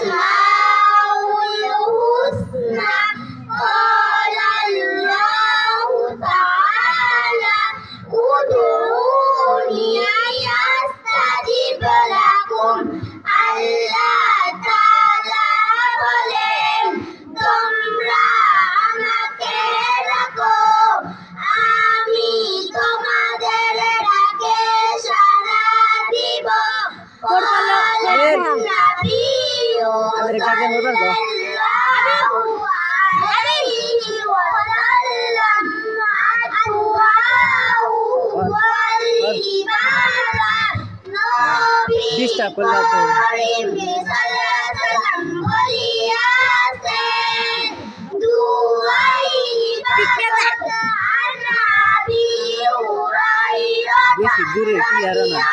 الأسماء الحسنى قال الله تعالى ادعوني أستجب لكم আল্লাহ তাআলা বলেন তোমরা আমাকে ডাকো আমি তোমাদের ডাকে সাড়া দিব ডিস্টার্ব করলে তো বেশি দূরে কি আর না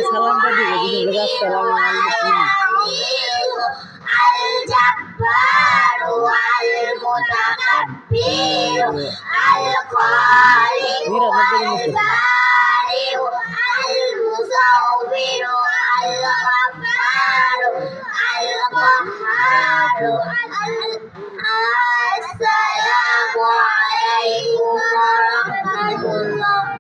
সালামটা দিব দিদি আসসালামু আলাইকুম الجبار والمتكبر الخالق والبارئ المصور الغفار القهار